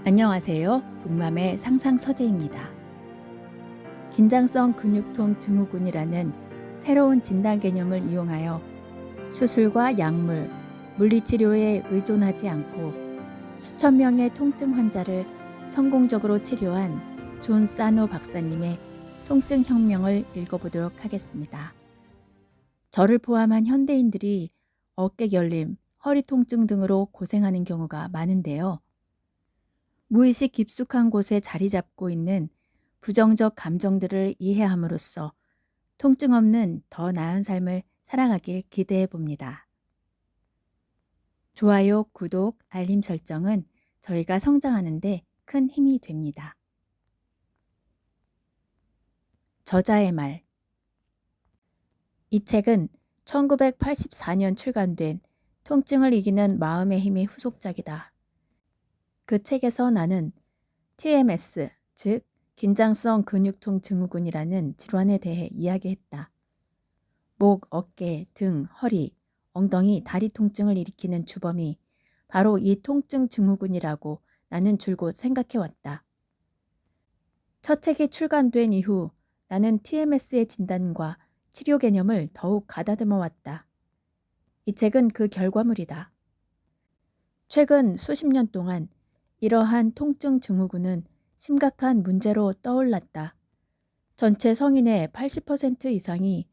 안녕하세요. 북맘의 상상서재입니다. 긴장성 근육통 증후군이라는 새로운 진단 개념을 이용하여 수술과 약물, 물리치료에 의존하지 않고 수천 명의 통증 환자를 성공적으로 치료한 존 사노 박사님의 통증 혁명을 읽어보도록 하겠습니다. 저를 포함한 현대인들이 어깨 결림, 허리 통증 등으로 고생하는 경우가 많은데요. 무의식 깊숙한 곳에 자리 잡고 있는 부정적 감정들을 이해함으로써 통증 없는 더 나은 삶을 살아가길 기대해 봅니다. 좋아요, 구독, 알림 설정은 저희가 성장하는데 큰 힘이 됩니다. 저자의 말. 이 책은 1984년 출간된 통증을 이기는 마음의 힘의 후속작이다. 그 책에서 나는 TMS, 즉 긴장성 근육통 증후군이라는 질환에 대해 이야기했다. 목, 어깨, 등, 허리, 엉덩이, 다리 통증을 일으키는 주범이 바로 이 통증 증후군이라고 나는 줄곧 생각해왔다. 첫 책이 출간된 이후 나는 TMS의 진단과 치료 개념을 더욱 가다듬어 왔다. 이 책은 그 결과물이다. 최근 수십 년 동안 이러한 통증 증후군은 심각한 문제로 떠올랐다. 전체 성인의 80% 이상이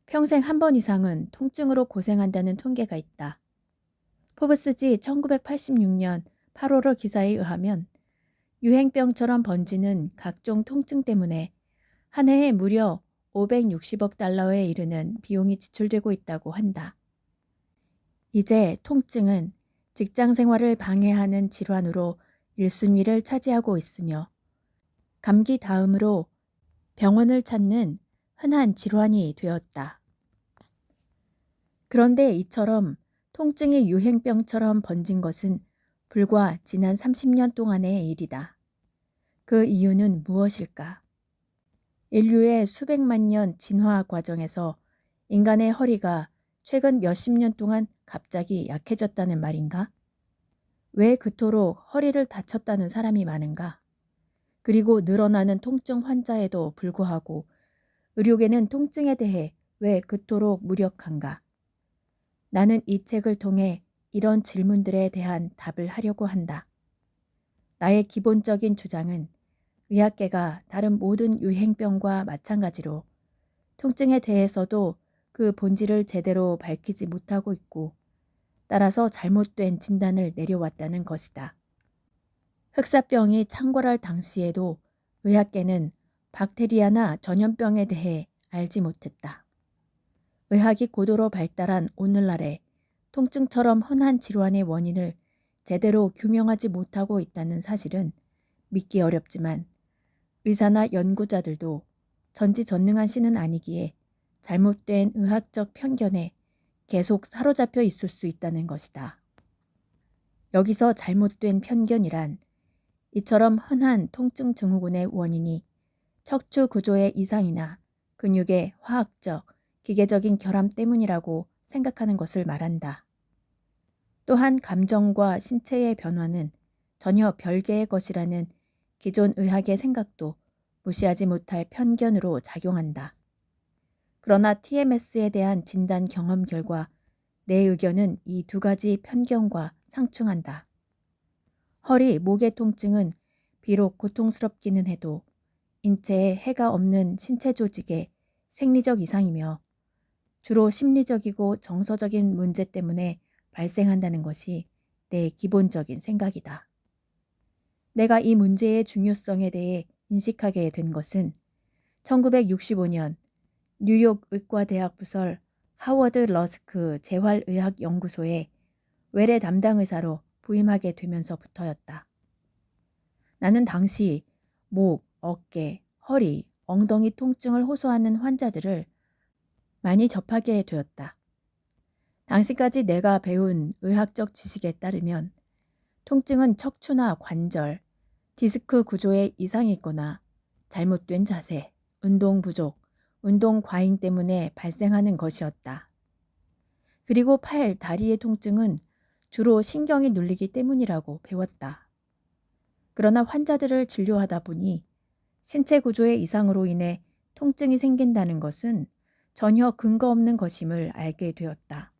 평생 한 번 이상은 통증으로 고생한다는 통계가 있다. 포브스지 1986년 8월 기사에 의하면 유행병처럼 번지는 각종 통증 때문에 한 해에 무려 560억 달러에 이르는 비용이 지출되고 있다고 한다. 이제 통증은 직장 생활을 방해하는 질환으로 1순위를 차지하고 있으며 감기 다음으로 병원을 찾는 흔한 질환이 되었다. 그런데 이처럼 통증이 유행병처럼 번진 것은 불과 지난 30년 동안의 일이다. 그 이유는 무엇일까? 인류의 수백만 년 진화 과정에서 인간의 허리가 최근 몇십 년 동안 갑자기 약해졌다는 말인가? 왜 그토록 허리를 다쳤다는 사람이 많은가? 그리고 늘어나는 통증 환자에도 불구하고 의료계는 통증에 대해 왜 그토록 무력한가? 나는 이 책을 통해 이런 질문들에 대한 답을 하려고 한다. 나의 기본적인 주장은 의학계가 다른 모든 유행병과 마찬가지로 통증에 대해서도 그 본질을 제대로 밝히지 못하고 있고 따라서 잘못된 진단을 내려왔다는 것이다. 흑사병이 창궐할 당시에도 의학계는 박테리아나 전염병에 대해 알지 못했다. 의학이 고도로 발달한 오늘날에 통증처럼 흔한 질환의 원인을 제대로 규명하지 못하고 있다는 사실은 믿기 어렵지만 의사나 연구자들도 전지전능한 신은 아니기에 잘못된 의학적 편견에 계속 사로잡혀 있을 수 있다는 것이다. 여기서 잘못된 편견이란 이처럼 흔한 통증 증후군의 원인이 척추 구조의 이상이나 근육의 화학적, 기계적인 결함 때문이라고 생각하는 것을 말한다. 또한 감정과 신체의 변화는 전혀 별개의 것이라는 기존 의학의 생각도 무시하지 못할 편견으로 작용한다. 그러나 TMS에 대한 진단 경험 결과 내 의견은 이 두 가지 편견과 상충한다. 허리, 목의 통증은 비록 고통스럽기는 해도 인체에 해가 없는 신체 조직의 생리적 이상이며 주로 심리적이고 정서적인 문제 때문에 발생한다는 것이 내 기본적인 생각이다. 내가 이 문제의 중요성에 대해 인식하게 된 것은 1965년 뉴욕 의과대학 부설 하워드 러스크 재활의학연구소에 외래 담당 의사로 부임하게 되면서부터였다. 나는 당시 목, 어깨, 허리, 엉덩이 통증을 호소하는 환자들을 많이 접하게 되었다. 당시까지 내가 배운 의학적 지식에 따르면 통증은 척추나 관절, 디스크 구조에 이상이 있거나 잘못된 자세, 운동 부족, 운동 과잉 때문에 발생하는 것이었다. 그리고 팔, 다리의 통증은 주로 신경이 눌리기 때문이라고 배웠다. 그러나 환자들을 진료하다 보니 신체 구조의 이상으로 인해 통증이 생긴다는 것은 전혀 근거 없는 것임을 알게 되었다.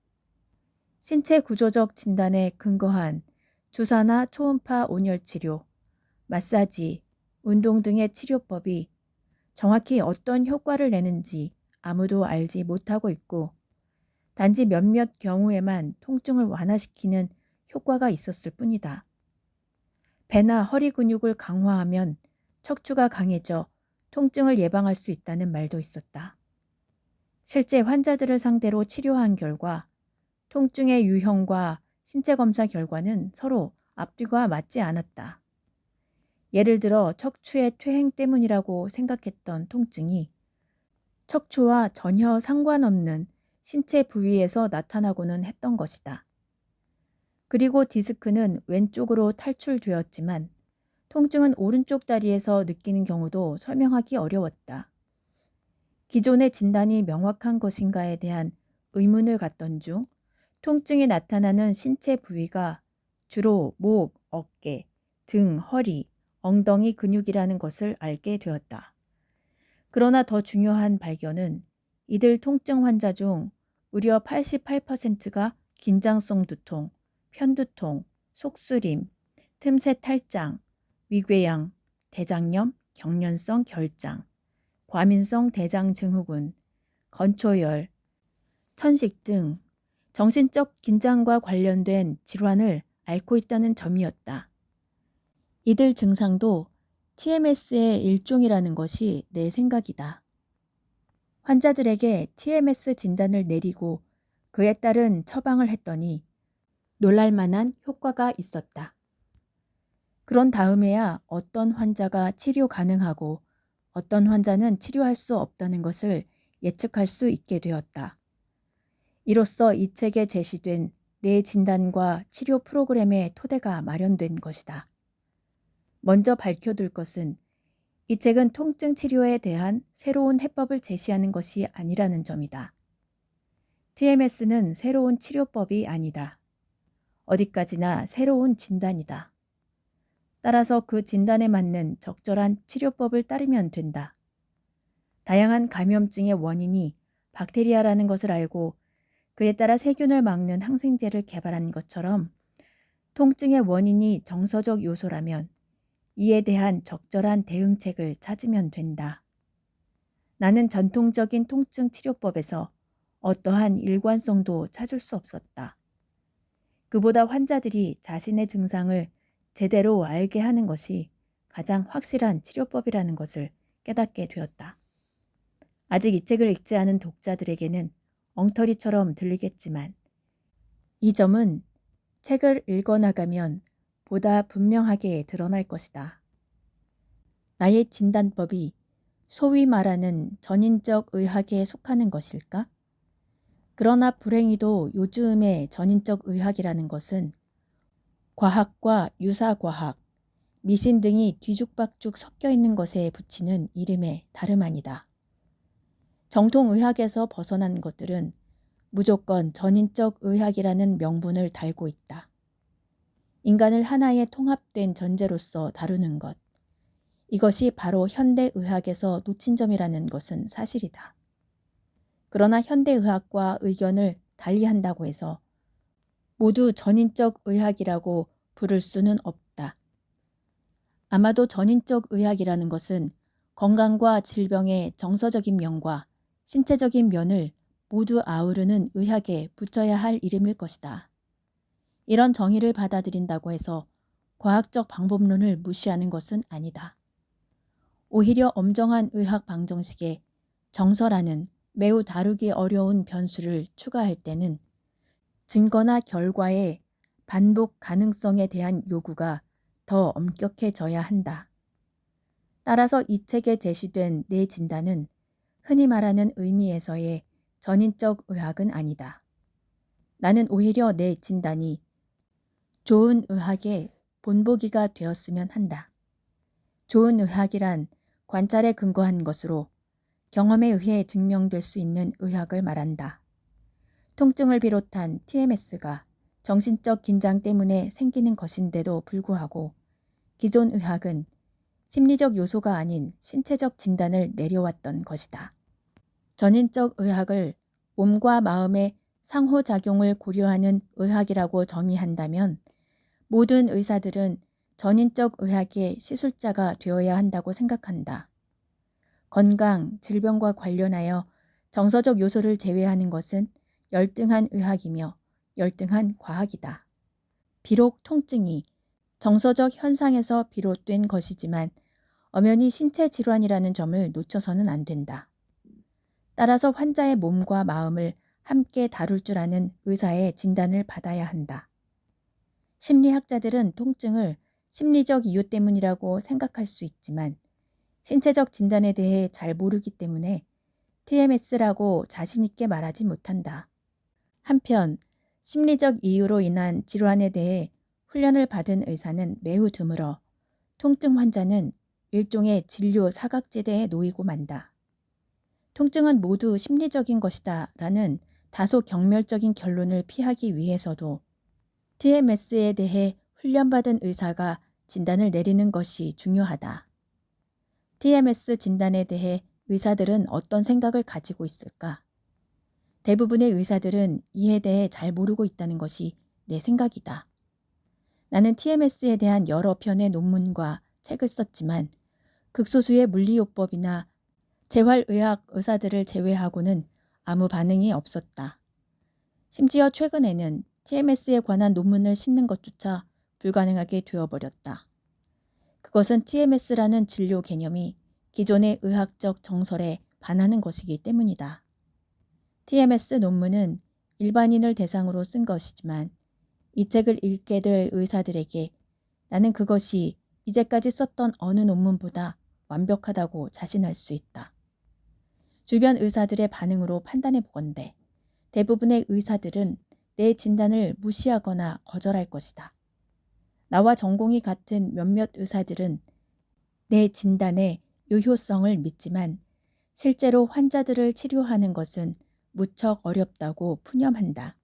신체 구조적 진단에 근거한 주사나 초음파 온열 치료, 마사지, 운동 등의 치료법이 정확히 어떤 효과를 내는지 아무도 알지 못하고 있고 단지 몇몇 경우에만 통증을 완화시키는 효과가 있었을 뿐이다. 배나 허리 근육을 강화하면 척추가 강해져 통증을 예방할 수 있다는 말도 있었다. 실제 환자들을 상대로 치료한 결과 통증의 유형과 신체 검사 결과는 서로 앞뒤가 맞지 않았다. 예를 들어 척추의 퇴행 때문이라고 생각했던 통증이 척추와 전혀 상관없는 신체 부위에서 나타나고는 했던 것이다. 그리고 디스크는 왼쪽으로 탈출되었지만 통증은 오른쪽 다리에서 느끼는 경우도 설명하기 어려웠다. 기존의 진단이 명확한 것인가에 대한 의문을 갖던 중 통증이 나타나는 신체 부위가 주로 목, 어깨, 등, 허리, 엉덩이 근육이라는 것을 알게 되었다. 그러나 더 중요한 발견은 이들 통증 환자 중 무려 88%가 긴장성 두통, 편두통, 속쓰림, 틈새 탈장, 위궤양, 대장염, 경련성 결장, 과민성 대장증후군, 건초열, 천식 등 정신적 긴장과 관련된 질환을 앓고 있다는 점이었다. 이들 증상도 TMS의 일종이라는 것이 내 생각이다. 환자들에게 TMS 진단을 내리고 그에 따른 처방을 했더니 놀랄만한 효과가 있었다. 그런 다음에야 어떤 환자가 치료 가능하고 어떤 환자는 치료할 수 없다는 것을 예측할 수 있게 되었다. 이로써 이 책에 제시된 뇌 진단과 치료 프로그램의 토대가 마련된 것이다. 먼저 밝혀둘 것은 이 책은 통증 치료에 대한 새로운 해법을 제시하는 것이 아니라는 점이다. TMS는 새로운 치료법이 아니다. 어디까지나 새로운 진단이다. 따라서 그 진단에 맞는 적절한 치료법을 따르면 된다. 다양한 감염증의 원인이 박테리아라는 것을 알고 그에 따라 세균을 막는 항생제를 개발한 것처럼 통증의 원인이 정서적 요소라면 이에 대한 적절한 대응책을 찾으면 된다. 나는 전통적인 통증 치료법에서 어떠한 일관성도 찾을 수 없었다. 그보다 환자들이 자신의 증상을 제대로 알게 하는 것이 가장 확실한 치료법이라는 것을 깨닫게 되었다. 아직 이 책을 읽지 않은 독자들에게는 엉터리처럼 들리겠지만 이 점은 책을 읽어나가면 보다 분명하게 드러날 것이다. 나의 진단법이 소위 말하는 전인적 의학에 속하는 것일까? 그러나 불행히도 요즘의 전인적 의학이라는 것은 과학과 유사과학, 미신 등이 뒤죽박죽 섞여 있는 것에 붙이는 이름에 다름 아니다. 정통의학에서 벗어난 것들은 무조건 전인적 의학이라는 명분을 달고 있다. 인간을 하나의 통합된 전제로서 다루는 것. 이것이 바로 현대의학에서 놓친 점이라는 것은 사실이다. 그러나 현대의학과 의견을 달리한다고 해서 모두 전인적 의학이라고 부를 수는 없다. 아마도 전인적 의학이라는 것은 건강과 질병의 정서적인 면과 신체적인 면을 모두 아우르는 의학에 붙여야 할 이름일 것이다. 이런 정의를 받아들인다고 해서 과학적 방법론을 무시하는 것은 아니다. 오히려 엄정한 의학 방정식에 정서라는 매우 다루기 어려운 변수를 추가할 때는 증거나 결과의 반복 가능성에 대한 요구가 더 엄격해져야 한다. 따라서 이 책에 제시된 내 진단은 흔히 말하는 의미에서의 전인적 의학은 아니다. 나는 오히려 내 진단이 좋은 의학의 본보기가 되었으면 한다. 좋은 의학이란 관찰에 근거한 것으로 경험에 의해 증명될 수 있는 의학을 말한다. 통증을 비롯한 TMS가 정신적 긴장 때문에 생기는 것인데도 불구하고 기존 의학은 심리적 요소가 아닌 신체적 진단을 내려왔던 것이다. 전인적 의학을 몸과 마음의 상호작용을 고려하는 의학이라고 정의한다면 모든 의사들은 전인적 의학의 시술자가 되어야 한다고 생각한다. 건강, 질병과 관련하여 정서적 요소를 제외하는 것은 열등한 의학이며 열등한 과학이다. 비록 통증이 정서적 현상에서 비롯된 것이지만 엄연히 신체 질환이라는 점을 놓쳐서는 안 된다. 따라서 환자의 몸과 마음을 함께 다룰 줄 아는 의사의 진단을 받아야 한다. 심리학자들은 통증을 심리적 이유 때문이라고 생각할 수 있지만 신체적 진단에 대해 잘 모르기 때문에 TMS라고 자신 있게 말하지 못한다. 한편 심리적 이유로 인한 질환에 대해 훈련을 받은 의사는 매우 드물어 통증 환자는 일종의 진료 사각지대에 놓이고 만다. 통증은 모두 심리적인 것이다 라는 다소 경멸적인 결론을 피하기 위해서도 TMS에 대해 훈련받은 의사가 진단을 내리는 것이 중요하다. TMS 진단에 대해 의사들은 어떤 생각을 가지고 있을까? 대부분의 의사들은 이에 대해 잘 모르고 있다는 것이 내 생각이다. 나는 TMS에 대한 여러 편의 논문과 책을 썼지만 극소수의 물리요법이나 재활의학 의사들을 제외하고는 아무 반응이 없었다. 심지어 최근에는 TMS에 관한 논문을 싣는 것조차 불가능하게 되어버렸다. 그것은 TMS라는 진료 개념이 기존의 의학적 정설에 반하는 것이기 때문이다. TMS 논문은 일반인을 대상으로 쓴 것이지만 이 책을 읽게 될 의사들에게 나는 그것이 이제까지 썼던 어느 논문보다 완벽하다고 자신할 수 있다. 주변 의사들의 반응으로 판단해 보건대 대부분의 의사들은 내 진단을 무시하거나 거절할 것이다. 나와 전공이 같은 몇몇 의사들은 내 진단의 유효성을 믿지만 실제로 환자들을 치료하는 것은 무척 어렵다고 푸념한다.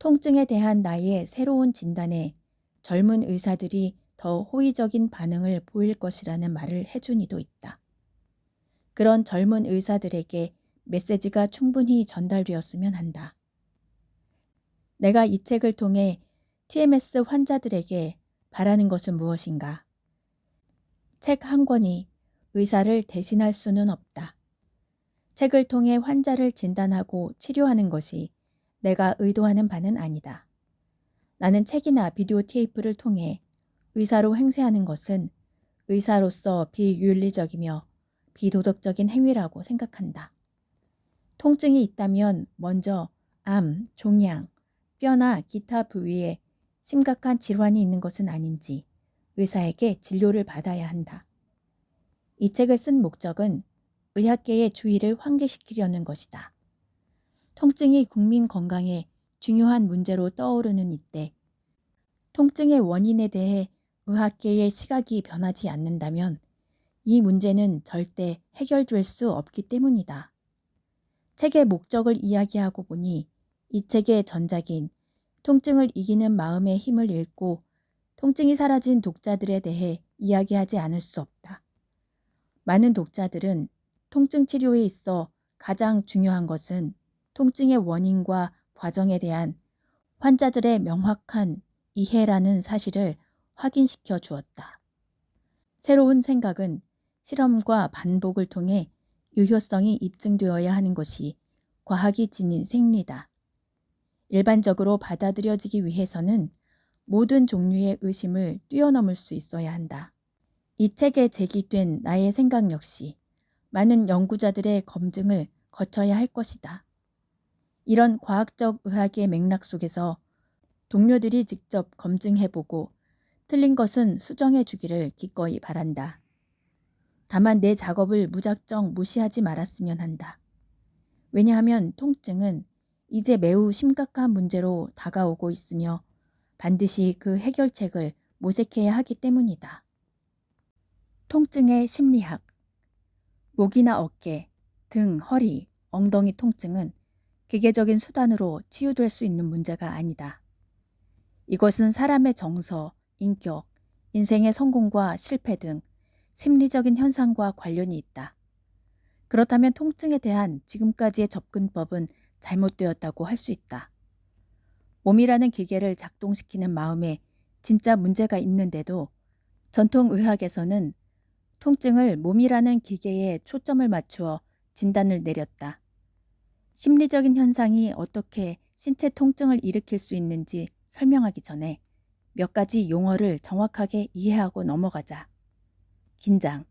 통증에 대한 나의 새로운 진단에 젊은 의사들이 더 호의적인 반응을 보일 것이라는 말을 해준 이도 있다. 그런 젊은 의사들에게 메시지가 충분히 전달되었으면 한다. 내가 이 책을 통해 TMS 환자들에게 바라는 것은 무엇인가? 책 한 권이 의사를 대신할 수는 없다. 책을 통해 환자를 진단하고 치료하는 것이 내가 의도하는 바는 아니다. 나는 책이나 비디오 테이프를 통해 의사로 행세하는 것은 의사로서 비윤리적이며 비도덕적인 행위라고 생각한다. 통증이 있다면 먼저 암, 종양, 뼈나 기타 부위에 심각한 질환이 있는 것은 아닌지 의사에게 진료를 받아야 한다. 이 책을 쓴 목적은 의학계의 주의를 환기시키려는 것이다. 통증이 국민 건강에 중요한 문제로 떠오르는 이때 통증의 원인에 대해 의학계의 시각이 변하지 않는다면 이 문제는 절대 해결될 수 없기 때문이다. 책의 목적을 이야기하고 보니 이 책의 전작인 통증을 이기는 마음의 힘을 읽고 통증이 사라진 독자들에 대해 이야기하지 않을 수 없다. 많은 독자들은 통증 치료에 있어 가장 중요한 것은 통증의 원인과 과정에 대한 환자들의 명확한 이해라는 사실을 확인시켜 주었다. 새로운 생각은 실험과 반복을 통해 유효성이 입증되어야 하는 것이 과학이 지닌 생리다. 일반적으로 받아들여지기 위해서는 모든 종류의 의심을 뛰어넘을 수 있어야 한다. 이 책에 제기된 나의 생각 역시 많은 연구자들의 검증을 거쳐야 할 것이다. 이런 과학적 의학의 맥락 속에서 동료들이 직접 검증해보고 틀린 것은 수정해 주기를 기꺼이 바란다. 다만 내 작업을 무작정 무시하지 말았으면 한다. 왜냐하면 통증은 이제 매우 심각한 문제로 다가오고 있으며 반드시 그 해결책을 모색해야 하기 때문이다. 통증의 심리학. 목이나 어깨, 등, 허리, 엉덩이 통증은 기계적인 수단으로 치유될 수 있는 문제가 아니다. 이것은 사람의 정서, 인격, 인생의 성공과 실패 등 심리적인 현상과 관련이 있다. 그렇다면 통증에 대한 지금까지의 접근법은 잘못되었다고 할 수 있다. 몸이라는 기계를 작동시키는 마음에 진짜 문제가 있는데도 전통의학에서는 통증을 몸이라는 기계에 초점을 맞추어 진단을 내렸다. 심리적인 현상이 어떻게 신체 통증을 일으킬 수 있는지 설명하기 전에 몇 가지 용어를 정확하게 이해하고 넘어가자. 긴장.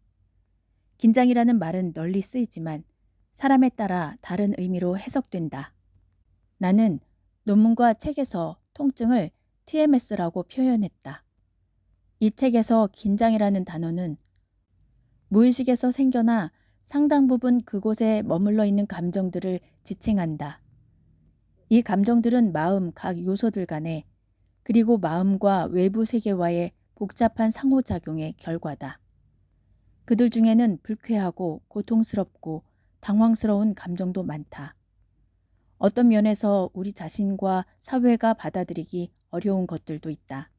긴장이라는 말은 널리 쓰이지만 사람에 따라 다른 의미로 해석된다. 나는 논문과 책에서 통증을 TMS라고 표현했다. 이 책에서 긴장이라는 단어는 무의식에서 생겨나 상당 부분 그곳에 머물러 있는 감정들을 지칭한다. 이 감정들은 마음 각 요소들 간에 그리고 마음과 외부 세계와의 복잡한 상호작용의 결과다. 그들 중에는 불쾌하고 고통스럽고 당황스러운 감정도 많다. 어떤 면에서 우리 자신과 사회가 받아들이기 어려운 것들도 있다.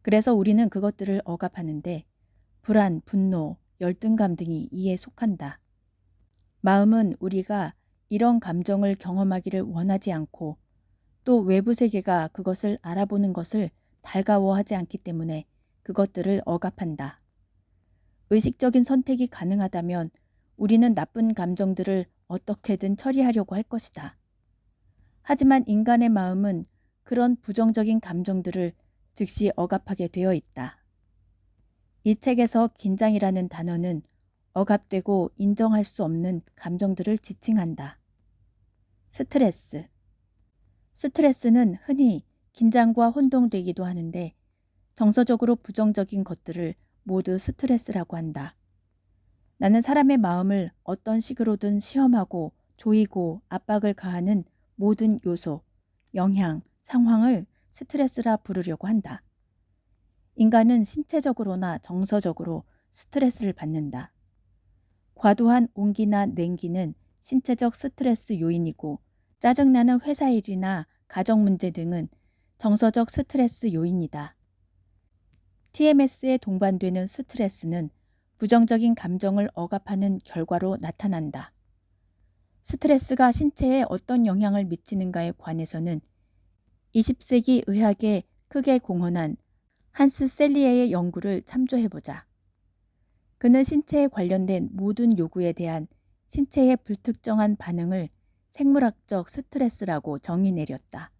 그래서 우리는 그것들을 억압하는데 불안, 분노, 열등감 등이 이에 속한다. 마음은 우리가 이런 감정을 경험하기를 원하지 않고 또 외부 세계가 그것을 알아보는 것을 달가워하지 않기 때문에 그것들을 억압한다. 의식적인 선택이 가능하다면 우리는 나쁜 감정들을 어떻게든 처리하려고 할 것이다. 하지만 인간의 마음은 그런 부정적인 감정들을 즉시 억압하게 되어 있다. 이 책에서 긴장이라는 단어는 억압되고 인정할 수 없는 감정들을 지칭한다. 스트레스. 스트레스는 흔히 긴장과 혼동되기도 하는데 정서적으로 부정적인 것들을 모두 스트레스라고 한다. 나는 사람의 마음을 어떤 식으로든 시험하고 조이고 압박을 가하는 모든 요소, 영향, 상황을 스트레스라 부르려고 한다. 인간은 신체적으로나 정서적으로 스트레스를 받는다. 과도한 온기나 냉기는 신체적 스트레스 요인이고 짜증나는 회사 일이나 가정 문제 등은 정서적 스트레스 요인이다. TMS에 동반되는 스트레스는 부정적인 감정을 억압하는 결과로 나타난다. 스트레스가 신체에 어떤 영향을 미치는가에 관해서는 20세기 의학에 크게 공헌한 한스 셀리에의 연구를 참조해보자. 그는 신체에 관련된 모든 요구에 대한 신체의 불특정한 반응을 생물학적 스트레스라고 정의 내렸다.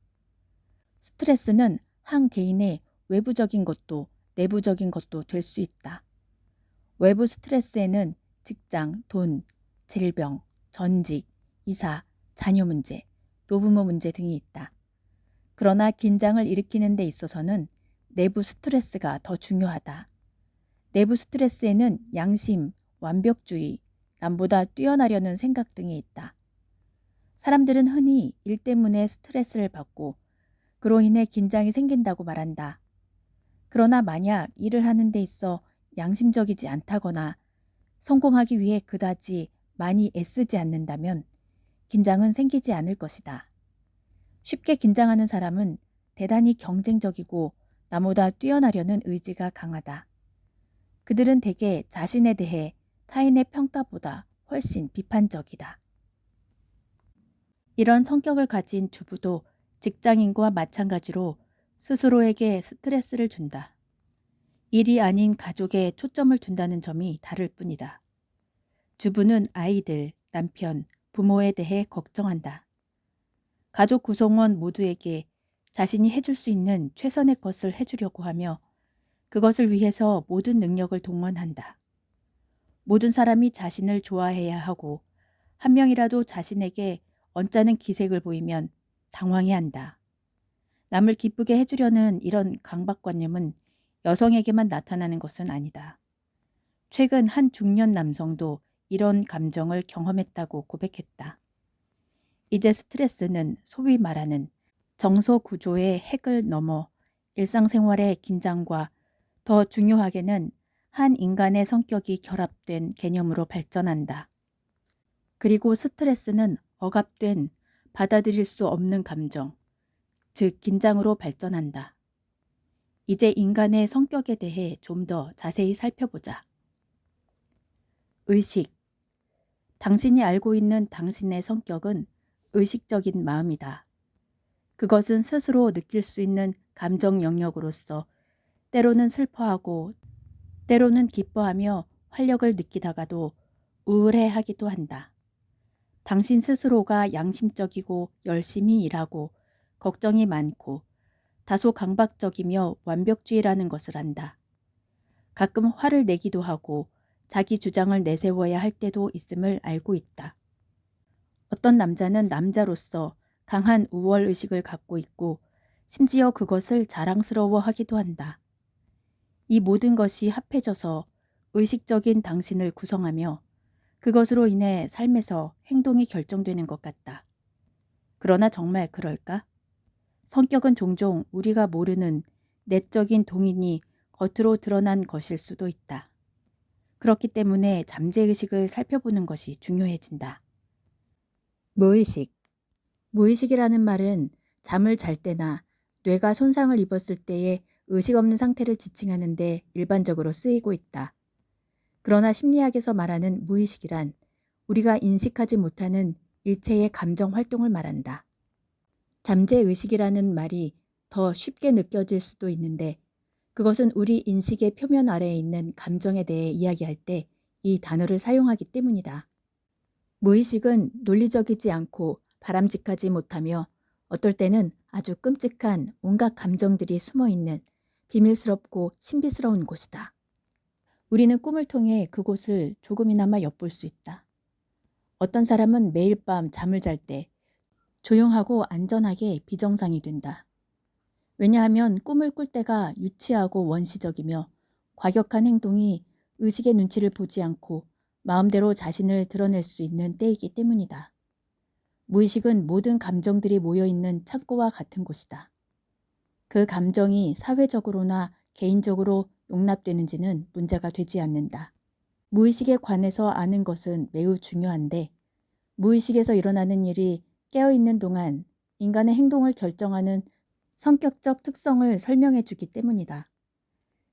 스트레스는 한 개인의 외부적인 것도 내부적인 것도 될 수 있다. 외부 스트레스에는 직장, 돈, 질병, 전직, 이사, 자녀 문제, 노부모 문제 등이 있다. 그러나 긴장을 일으키는 데 있어서는 내부 스트레스가 더 중요하다. 내부 스트레스에는 양심, 완벽주의, 남보다 뛰어나려는 생각 등이 있다. 사람들은 흔히 일 때문에 스트레스를 받고 그로 인해 긴장이 생긴다고 말한다. 그러나 만약 일을 하는 데 있어 양심적이지 않다거나 성공하기 위해 그다지 많이 애쓰지 않는다면 긴장은 생기지 않을 것이다. 쉽게 긴장하는 사람은 대단히 경쟁적이고 나보다 뛰어나려는 의지가 강하다. 그들은 대개 자신에 대해 타인의 평가보다 훨씬 비판적이다. 이런 성격을 가진 주부도 직장인과 마찬가지로 스스로에게 스트레스를 준다. 일이 아닌 가족에 초점을 둔다는 점이 다를 뿐이다. 주부는 아이들, 남편, 부모에 대해 걱정한다. 가족 구성원 모두에게 자신이 해줄 수 있는 최선의 것을 해주려고 하며 그것을 위해서 모든 능력을 동원한다. 모든 사람이 자신을 좋아해야 하고 한 명이라도 자신에게 언짢은 기색을 보이면 당황해한다. 남을 기쁘게 해주려는 이런 강박관념은 여성에게만 나타나는 것은 아니다. 최근 한 중년 남성도 이런 감정을 경험했다고 고백했다. 이제 스트레스는 소위 말하는 정서 구조의 핵을 넘어 일상생활의 긴장과 더 중요하게는 한 인간의 성격이 결합된 개념으로 발전한다. 그리고 스트레스는 억압된 받아들일 수 없는 감정, 즉 긴장으로 발전한다. 이제 인간의 성격에 대해 좀 더 자세히 살펴보자. 의식. 당신이 알고 있는 당신의 성격은 의식적인 마음이다. 그것은 스스로 느낄 수 있는 감정 영역으로서 때로는 슬퍼하고 때로는 기뻐하며 활력을 느끼다가도 우울해하기도 한다. 당신 스스로가 양심적이고 열심히 일하고 걱정이 많고 다소 강박적이며 완벽주의라는 것을 안다. 가끔 화를 내기도 하고 자기 주장을 내세워야 할 때도 있음을 알고 있다. 어떤 남자는 남자로서 강한 우월의식을 갖고 있고 심지어 그것을 자랑스러워하기도 한다. 이 모든 것이 합해져서 의식적인 당신을 구성하며 그것으로 인해 삶에서 행동이 결정되는 것 같다. 그러나 정말 그럴까? 성격은 종종 우리가 모르는 내적인 동인이 겉으로 드러난 것일 수도 있다. 그렇기 때문에 잠재의식을 살펴보는 것이 중요해진다. 무의식. 무의식이라는 말은 잠을 잘 때나 뇌가 손상을 입었을 때의 의식 없는 상태를 지칭하는 데 일반적으로 쓰이고 있다. 그러나 심리학에서 말하는 무의식이란 우리가 인식하지 못하는 일체의 감정 활동을 말한다. 잠재의식이라는 말이 더 쉽게 느껴질 수도 있는데 그것은 우리 인식의 표면 아래에 있는 감정에 대해 이야기할 때 이 단어를 사용하기 때문이다. 무의식은 논리적이지 않고 바람직하지 못하며 어떨 때는 아주 끔찍한 온갖 감정들이 숨어있는 비밀스럽고 신비스러운 곳이다. 우리는 꿈을 통해 그곳을 조금이나마 엿볼 수 있다. 어떤 사람은 매일 밤 잠을 잘 때 조용하고 안전하게 비정상이 된다. 왜냐하면 꿈을 꿀 때가 유치하고 원시적이며 과격한 행동이 의식의 눈치를 보지 않고 마음대로 자신을 드러낼 수 있는 때이기 때문이다. 무의식은 모든 감정들이 모여있는 창고와 같은 곳이다. 그 감정이 사회적으로나 개인적으로 용납되는지는 문제가 되지 않는다. 무의식에 관해서 아는 것은 매우 중요한데 무의식에서 일어나는 일이 깨어있는 동안 인간의 행동을 결정하는 성격적 특성을 설명해 주기 때문이다.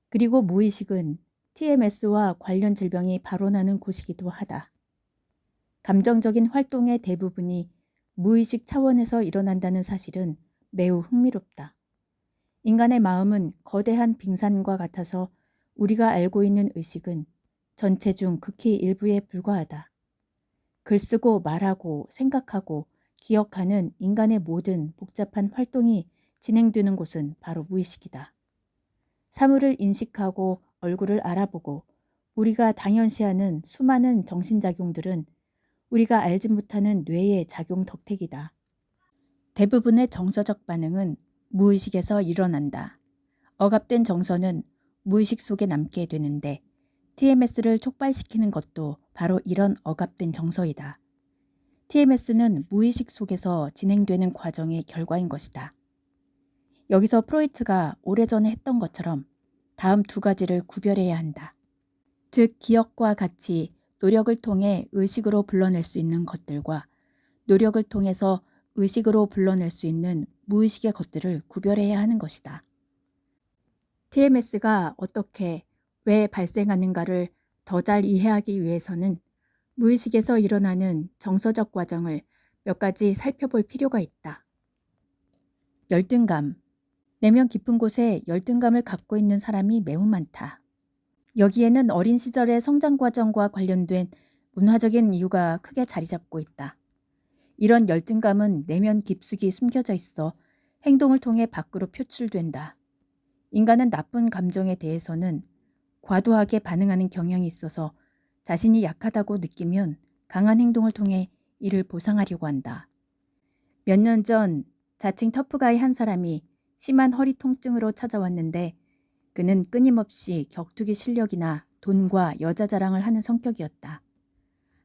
그리고 무의식은 TMS와 관련 질병이 발원하는 곳이기도 하다. 감정적인 활동의 대부분이 무의식 차원에서 일어난다는 사실은 매우 흥미롭다. 인간의 마음은 거대한 빙산과 같아서 우리가 알고 있는 의식은 전체 중 극히 일부에 불과하다. 글쓰고 말하고 생각하고 기억하는 인간의 모든 복잡한 활동이 진행되는 곳은 바로 무의식이다. 사물을 인식하고 얼굴을 알아보고 우리가 당연시하는 수많은 정신작용들은 우리가 알지 못하는 뇌의 작용 덕택이다. 대부분의 정서적 반응은 무의식에서 일어난다. 억압된 정서는 무의식 속에 남게 되는데 TMS를 촉발시키는 것도 바로 이런 억압된 정서이다. TMS는 무의식 속에서 진행되는 과정의 결과인 것이다. 여기서 프로이트가 오래전에 했던 것처럼 다음 두 가지를 구별해야 한다. 즉 기억과 같이 노력을 통해 의식으로 불러낼 수 있는 것들과 노력을 통해서 의식으로 불러낼 수 있는 무의식의 것들을 구별해야 하는 것이다. TMS가 어떻게, 왜 발생하는가를 더 잘 이해하기 위해서는 무의식에서 일어나는 정서적 과정을 몇 가지 살펴볼 필요가 있다. 열등감. 내면 깊은 곳에 열등감을 갖고 있는 사람이 매우 많다. 여기에는 어린 시절의 성장 과정과 관련된 문화적인 이유가 크게 자리 잡고 있다. 이런 열등감은 내면 깊숙이 숨겨져 있어 행동을 통해 밖으로 표출된다. 인간은 나쁜 감정에 대해서는 과도하게 반응하는 경향이 있어서 자신이 약하다고 느끼면 강한 행동을 통해 이를 보상하려고 한다. 몇 년 전 자칭 터프가이 한 사람이 심한 허리 통증으로 찾아왔는데 그는 끊임없이 격투기 실력이나 돈과 여자 자랑을 하는 성격이었다.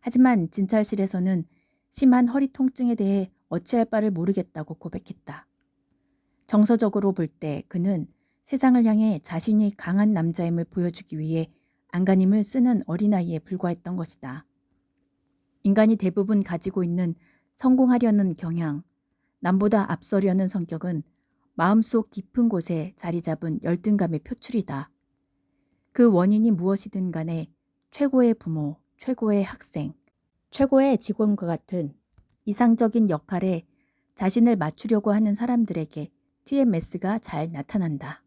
하지만 진찰실에서는 심한 허리 통증에 대해 어찌할 바를 모르겠다고 고백했다. 정서적으로 볼 때 그는 세상을 향해 자신이 강한 남자임을 보여주기 위해 안간힘을 쓰는 어린아이에 불과했던 것이다. 인간이 대부분 가지고 있는 성공하려는 경향, 남보다 앞서려는 성격은 마음속 깊은 곳에 자리 잡은 열등감의 표출이다. 그 원인이 무엇이든 간에 최고의 부모, 최고의 학생, 최고의 직원과 같은 이상적인 역할에 자신을 맞추려고 하는 사람들에게 TMS가 잘 나타난다.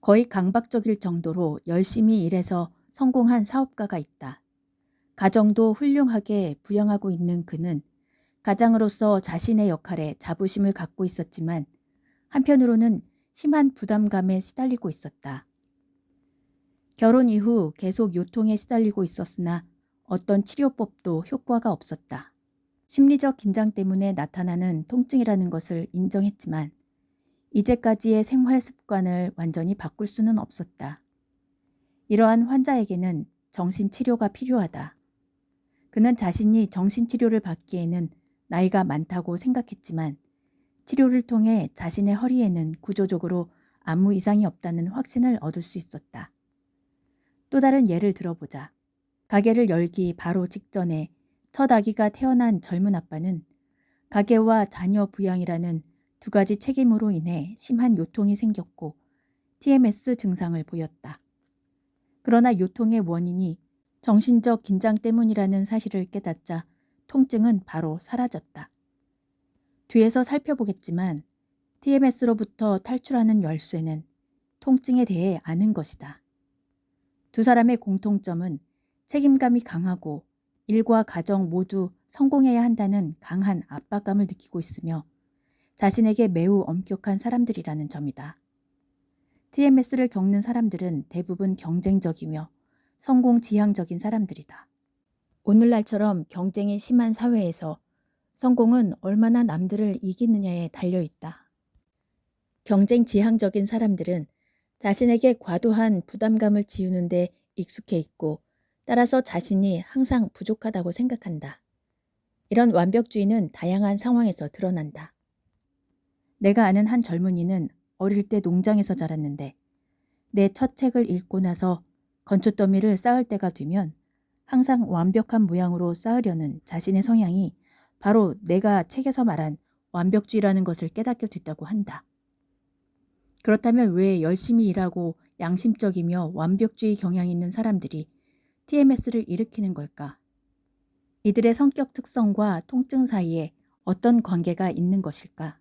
거의 강박적일 정도로 열심히 일해서 성공한 사업가가 있다. 가정도 훌륭하게 부양하고 있는 그는 가장으로서 자신의 역할에 자부심을 갖고 있었지만 한편으로는 심한 부담감에 시달리고 있었다. 결혼 이후 계속 요통에 시달리고 있었으나 어떤 치료법도 효과가 없었다. 심리적 긴장 때문에 나타나는 통증이라는 것을 인정했지만 이제까지의 생활 습관을 완전히 바꿀 수는 없었다. 이러한 환자에게는 정신치료가 필요하다. 그는 자신이 정신치료를 받기에는 나이가 많다고 생각했지만 치료를 통해 자신의 허리에는 구조적으로 아무 이상이 없다는 확신을 얻을 수 있었다. 또 다른 예를 들어보자. 가게를 열기 바로 직전에 첫 아기가 태어난 젊은 아빠는 가게와 자녀 부양이라는 두 가지 책임으로 인해 심한 요통이 생겼고 TMS 증상을 보였다. 그러나 요통의 원인이 정신적 긴장 때문이라는 사실을 깨닫자 통증은 바로 사라졌다. 뒤에서 살펴보겠지만 TMS로부터 탈출하는 열쇠는 통증에 대해 아는 것이다. 두 사람의 공통점은 책임감이 강하고 일과 가정 모두 성공해야 한다는 강한 압박감을 느끼고 있으며 자신에게 매우 엄격한 사람들이라는 점이다. TMS를 겪는 사람들은 대부분 경쟁적이며 성공 지향적인 사람들이다. 오늘날처럼 경쟁이 심한 사회에서 성공은 얼마나 남들을 이기느냐에 달려있다. 경쟁 지향적인 사람들은 자신에게 과도한 부담감을 지우는 데 익숙해 있고 따라서 자신이 항상 부족하다고 생각한다. 이런 완벽주의는 다양한 상황에서 드러난다. 내가 아는 한 젊은이는 어릴 때 농장에서 자랐는데 내 첫 책을 읽고 나서 건초더미를 쌓을 때가 되면 항상 완벽한 모양으로 쌓으려는 자신의 성향이 바로 내가 책에서 말한 완벽주의라는 것을 깨닫게 됐다고 한다. 그렇다면 왜 열심히 일하고 양심적이며 완벽주의 경향이 있는 사람들이 TMS를 일으키는 걸까? 이들의 성격 특성과 통증 사이에 어떤 관계가 있는 것일까?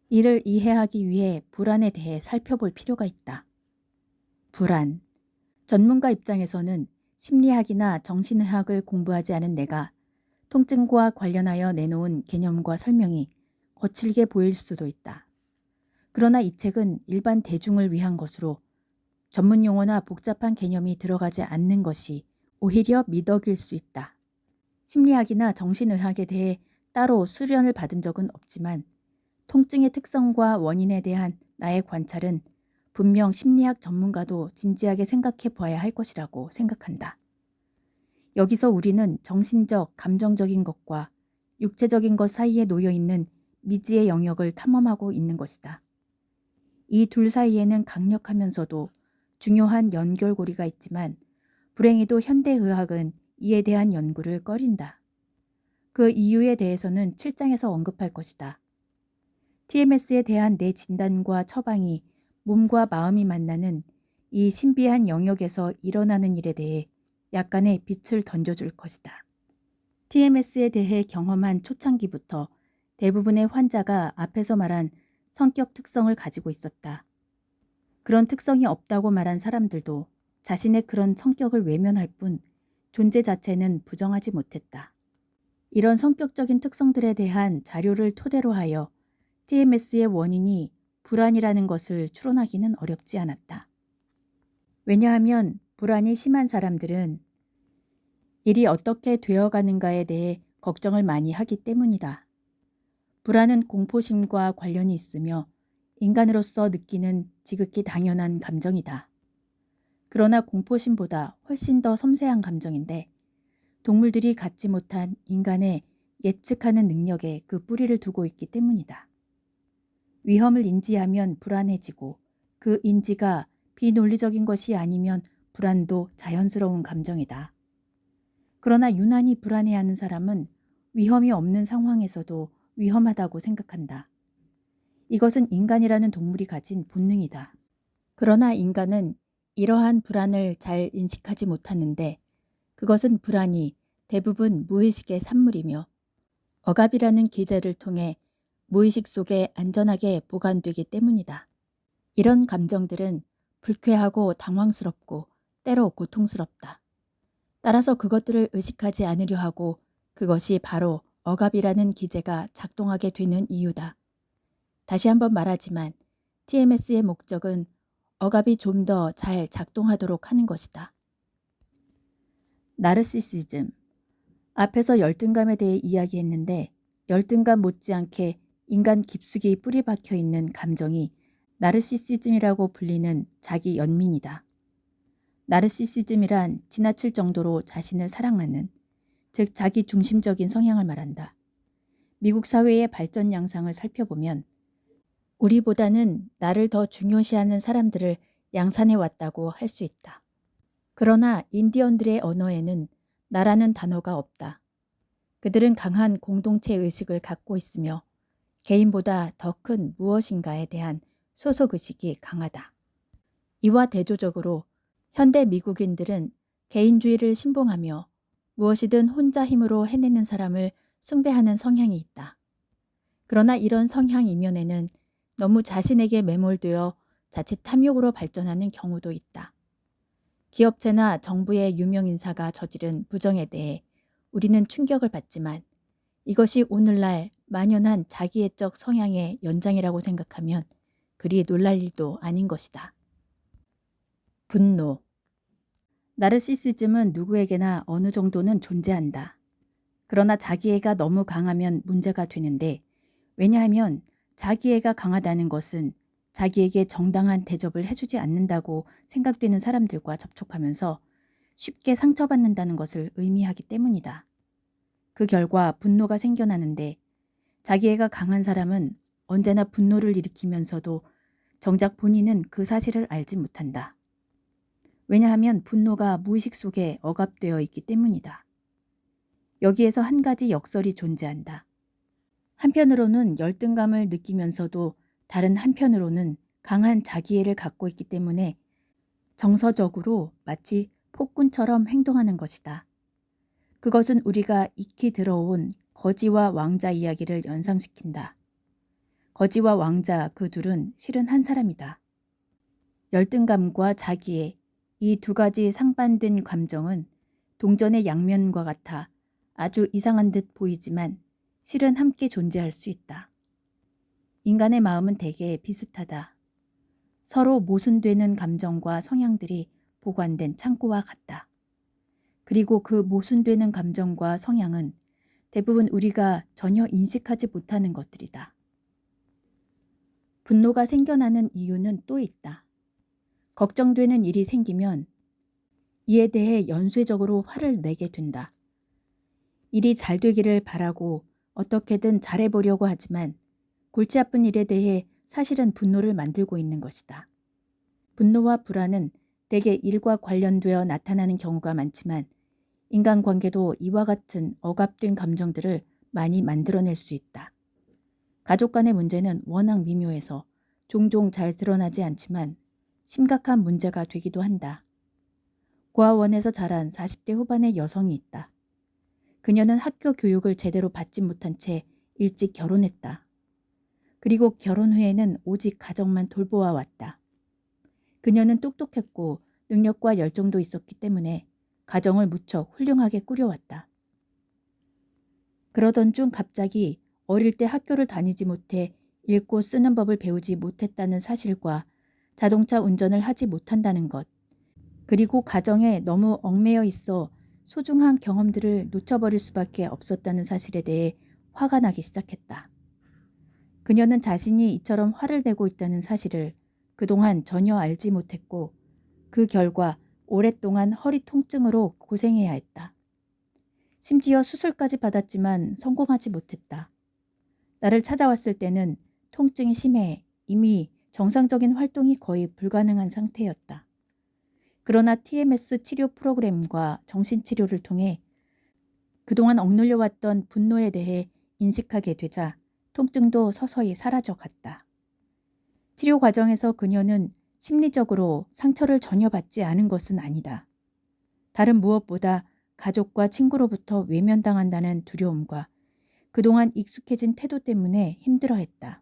이를 이해하기 위해 불안에 대해 살펴볼 필요가 있다. 불안. 전문가 입장에서는 심리학이나 정신의학을 공부하지 않은 내가 통증과 관련하여 내놓은 개념과 설명이 거칠게 보일 수도 있다. 그러나 이 책은 일반 대중을 위한 것으로 전문 용어나 복잡한 개념이 들어가지 않는 것이 오히려 미덕일 수 있다. 심리학이나 정신의학에 대해 따로 수련을 받은 적은 없지만 통증의 특성과 원인에 대한 나의 관찰은 분명 심리학 전문가도 진지하게 생각해 보아야 할 것이라고 생각한다. 여기서 우리는 정신적, 감정적인 것과 육체적인 것 사이에 놓여 있는 미지의 영역을 탐험하고 있는 것이다. 이 둘 사이에는 강력하면서도 중요한 연결고리가 있지만 불행히도 현대의학은 이에 대한 연구를 꺼린다. 그 이유에 대해서는 7장에서 언급할 것이다. TMS에 대한 내 진단과 처방이 몸과 마음이 만나는 이 신비한 영역에서 일어나는 일에 대해 약간의 빛을 던져줄 것이다. TMS에 대해 경험한 초창기부터 대부분의 환자가 앞에서 말한 성격 특성을 가지고 있었다. 그런 특성이 없다고 말한 사람들도 자신의 그런 성격을 외면할 뿐 존재 자체는 부정하지 못했다. 이런 성격적인 특성들에 대한 자료를 토대로 하여 TMS의 원인이 불안이라는 것을 추론하기는 어렵지 않았다. 왜냐하면 불안이 심한 사람들은 일이 어떻게 되어가는가에 대해 걱정을 많이 하기 때문이다. 불안은 공포심과 관련이 있으며 인간으로서 느끼는 지극히 당연한 감정이다. 그러나 공포심보다 훨씬 더 섬세한 감정인데 동물들이 갖지 못한 인간의 예측하는 능력에 그 뿌리를 두고 있기 때문이다. 위험을 인지하면 불안해지고 그 인지가 비논리적인 것이 아니면 불안도 자연스러운 감정이다. 그러나 유난히 불안해하는 사람은 위험이 없는 상황에서도 위험하다고 생각한다. 이것은 인간이라는 동물이 가진 본능이다. 그러나 인간은 이러한 불안을 잘 인식하지 못하는데 그것은 불안이 대부분 무의식의 산물이며 억압이라는 기제를 통해 무의식 속에 안전하게 보관되기 때문이다. 이런 감정들은 불쾌하고 당황스럽고 때로 고통스럽다. 따라서 그것들을 의식하지 않으려 하고 그것이 바로 억압이라는 기제가 작동하게 되는 이유다. 다시 한번 말하지만 TMS의 목적은 억압이 좀 더 잘 작동하도록 하는 것이다. 나르시시즘. 앞에서 열등감에 대해 이야기했는데 열등감 못지않게 인간 깊숙이 뿌리 박혀 있는 감정이 나르시시즘이라고 불리는 자기 연민이다. 나르시시즘이란 지나칠 정도로 자신을 사랑하는, 즉 자기 중심적인 성향을 말한다. 미국 사회의 발전 양상을 살펴보면 우리보다는 나를 더 중요시하는 사람들을 양산해 왔다고 할 수 있다. 그러나 인디언들의 언어에는 나라는 단어가 없다. 그들은 강한 공동체 의식을 갖고 있으며 개인보다 더 큰 무엇인가에 대한 소속의식이 강하다. 이와 대조적으로 현대 미국인들은 개인주의를 신봉하며 무엇이든 혼자 힘으로 해내는 사람을 숭배하는 성향이 있다. 그러나 이런 성향 이면에는 너무 자신에게 매몰되어 자칫 탐욕으로 발전하는 경우도 있다. 기업체나 정부의 유명인사가 저지른 부정에 대해 우리는 충격을 받지만 이것이 오늘날 만연한 자기애적 성향의 연장이라고 생각하면 그리 놀랄 일도 아닌 것이다. 분노. 나르시시즘은 누구에게나 어느 정도는 존재한다. 그러나 자기애가 너무 강하면 문제가 되는데 왜냐하면 자기애가 강하다는 것은 자기에게 정당한 대접을 해주지 않는다고 생각되는 사람들과 접촉하면서 쉽게 상처받는다는 것을 의미하기 때문이다. 그 결과 분노가 생겨나는데 자기애가 강한 사람은 언제나 분노를 일으키면서도 정작 본인은 그 사실을 알지 못한다. 왜냐하면 분노가 무의식 속에 억압되어 있기 때문이다. 여기에서 한 가지 역설이 존재한다. 한편으로는 열등감을 느끼면서도 다른 한편으로는 강한 자기애를 갖고 있기 때문에 정서적으로 마치 폭군처럼 행동하는 것이다. 그것은 우리가 익히 들어온 거지와 왕자 이야기를 연상시킨다. 거지와 왕자 그 둘은 실은 한 사람이다. 열등감과 자기애, 이 두 가지 상반된 감정은 동전의 양면과 같아 아주 이상한 듯 보이지만 실은 함께 존재할 수 있다. 인간의 마음은 대개 비슷하다. 서로 모순되는 감정과 성향들이 보관된 창고와 같다. 그리고 그 모순되는 감정과 성향은 대부분 우리가 전혀 인식하지 못하는 것들이다. 분노가 생겨나는 이유는 또 있다. 걱정되는 일이 생기면 이에 대해 연쇄적으로 화를 내게 된다. 일이 잘 되기를 바라고 어떻게든 잘해보려고 하지만 골치 아픈 일에 대해 사실은 분노를 만들고 있는 것이다. 분노와 불안은 대개 일과 관련되어 나타나는 경우가 많지만 인간관계도 이와 같은 억압된 감정들을 많이 만들어낼 수 있다. 가족 간의 문제는 워낙 미묘해서 종종 잘 드러나지 않지만 심각한 문제가 되기도 한다. 고아원에서 자란 40대 후반의 여성이 있다. 그녀는 학교 교육을 제대로 받지 못한 채 일찍 결혼했다. 그리고 결혼 후에는 오직 가정만 돌보아 왔다. 그녀는 똑똑했고 능력과 열정도 있었기 때문에 가정을 무척 훌륭하게 꾸려왔다. 그러던 중 갑자기 어릴 때 학교를 다니지 못해 읽고 쓰는 법을 배우지 못했다는 사실과 자동차 운전을 하지 못한다는 것, 그리고 가정에 너무 얽매여 있어 소중한 경험들을 놓쳐버릴 수밖에 없었다는 사실에 대해 화가 나기 시작했다. 그녀는 자신이 이처럼 화를 내고 있다는 사실을 그동안 전혀 알지 못했고 그 결과 오랫동안 허리 통증으로 고생해야 했다. 심지어 수술까지 받았지만 성공하지 못했다. 나를 찾아왔을 때는 통증이 심해 이미 정상적인 활동이 거의 불가능한 상태였다. 그러나 TMS 치료 프로그램과 정신치료를 통해 그동안 억눌려왔던 분노에 대해 인식하게 되자 통증도 서서히 사라져 갔다. 치료 과정에서 그녀는 심리적으로 상처를 전혀 받지 않은 것은 아니다. 다른 무엇보다 가족과 친구로부터 외면당한다는 두려움과 그동안 익숙해진 태도 때문에 힘들어했다.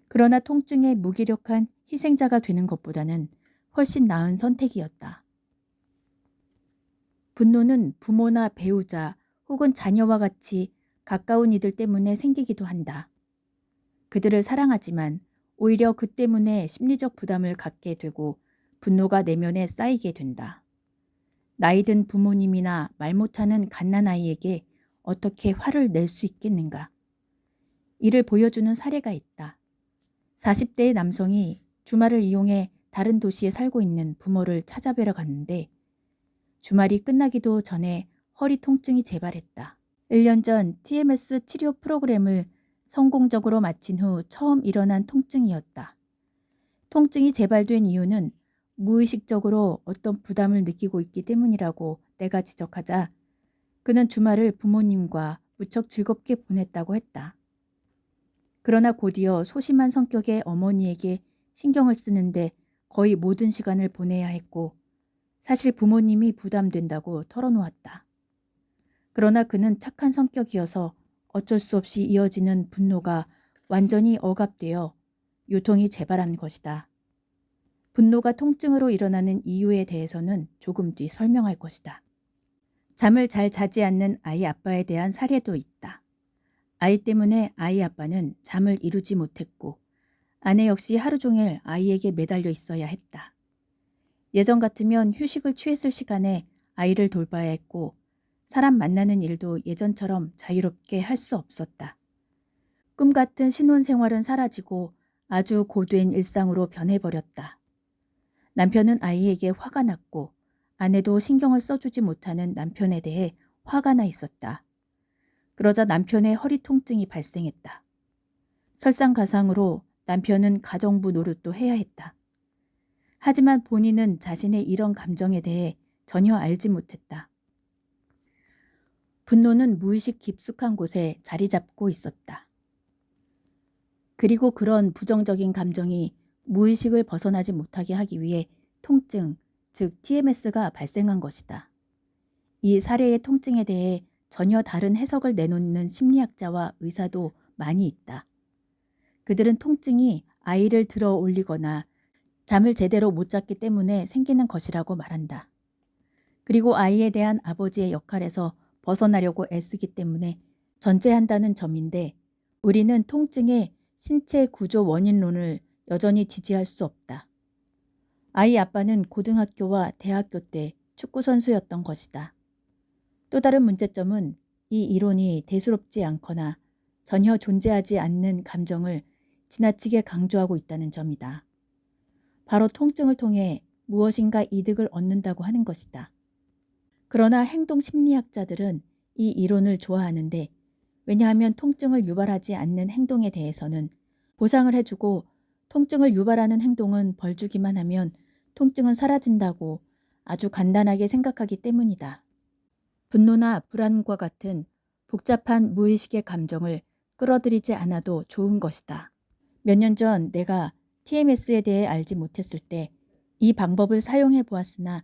그러나 통증의 무기력한 희생자가 되는 것보다는 훨씬 나은 선택이었다. 분노는 부모나 배우자 혹은 자녀와 같이 가까운 이들 때문에 생기기도 한다. 그들을 사랑하지만 오히려 그 때문에 심리적 부담을 갖게 되고 분노가 내면에 쌓이게 된다. 나이든 부모님이나 말 못하는 갓난아이에게 어떻게 화를 낼 수 있겠는가? 이를 보여주는 사례가 있다. 40대의 남성이 주말을 이용해 다른 도시에 살고 있는 부모를 찾아뵈러 갔는데 주말이 끝나기도 전에 허리 통증이 재발했다. 1년 전 TMS 치료 프로그램을 성공적으로 마친 후 처음 일어난 통증이었다. 통증이 재발된 이유는 무의식적으로 어떤 부담을 느끼고 있기 때문이라고 내가 지적하자 그는 주말을 부모님과 무척 즐겁게 보냈다고 했다. 그러나 곧이어 소심한 성격의 어머니에게 신경을 쓰는데 거의 모든 시간을 보내야 했고 사실 부모님이 부담된다고 털어놓았다. 그러나 그는 착한 성격이어서 어쩔 수 없이 이어지는 분노가 완전히 억압되어 요통이 재발한 것이다. 분노가 통증으로 일어나는 이유에 대해서는 조금 뒤 설명할 것이다. 잠을 잘 자지 않는 아이 아빠에 대한 사례도 있다. 아이 때문에 아이 아빠는 잠을 이루지 못했고 아내 역시 하루 종일 아이에게 매달려 있어야 했다. 예전 같으면 휴식을 취했을 시간에 아이를 돌봐야 했고 사람 만나는 일도 예전처럼 자유롭게 할 수 없었다. 꿈 같은 신혼생활은 사라지고 아주 고된 일상으로 변해버렸다. 남편은 아이에게 화가 났고 아내도 신경을 써주지 못하는 남편에 대해 화가 나 있었다. 그러자 남편의 허리 통증이 발생했다. 설상가상으로 남편은 가정부 노릇도 해야 했다. 하지만 본인은 자신의 이런 감정에 대해 전혀 알지 못했다. 분노는 무의식 깊숙한 곳에 자리 잡고 있었다. 그리고 그런 부정적인 감정이 무의식을 벗어나지 못하게 하기 위해 통증, 즉 TMS가 발생한 것이다. 이 사례의 통증에 대해 전혀 다른 해석을 내놓는 심리학자와 의사도 많이 있다. 그들은 통증이 아이를 들어 올리거나 잠을 제대로 못 잤기 때문에 생기는 것이라고 말한다. 그리고 아이에 대한 아버지의 역할에서 벗어나려고 애쓰기 때문에 전제한다는 점인데 우리는 통증의 신체 구조 원인론을 여전히 지지할 수 없다. 아이 아빠는 고등학교와 대학교 때 축구 선수였던 것이다. 또 다른 문제점은 이 이론이 대수롭지 않거나 전혀 존재하지 않는 감정을 지나치게 강조하고 있다는 점이다. 바로 통증을 통해 무엇인가 이득을 얻는다고 하는 것이다. 그러나 행동 심리학자들은 이 이론을 좋아하는데 왜냐하면 통증을 유발하지 않는 행동에 대해서는 보상을 해주고 통증을 유발하는 행동은 벌 주기만 하면 통증은 사라진다고 아주 간단하게 생각하기 때문이다. 분노나 불안과 같은 복잡한 무의식의 감정을 끌어들이지 않아도 좋은 것이다. 몇 년 전 내가 TMS에 대해 알지 못했을 때 이 방법을 사용해 보았으나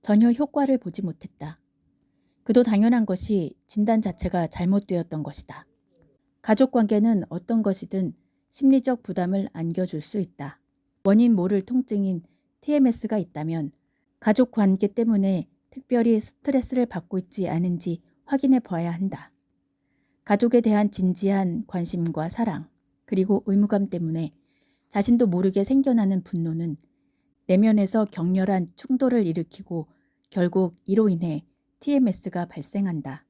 전혀 효과를 보지 못했다. 그도 당연한 것이 진단 자체가 잘못되었던 것이다. 가족 관계는 어떤 것이든 심리적 부담을 안겨줄 수 있다. 원인 모를 통증인 TMS가 있다면 가족 관계 때문에 특별히 스트레스를 받고 있지 않은지 확인해 봐야 한다. 가족에 대한 진지한 관심과 사랑, 그리고 의무감 때문에 자신도 모르게 생겨나는 분노는 내면에서 격렬한 충돌을 일으키고 결국 이로 인해 TMS가 발생한다.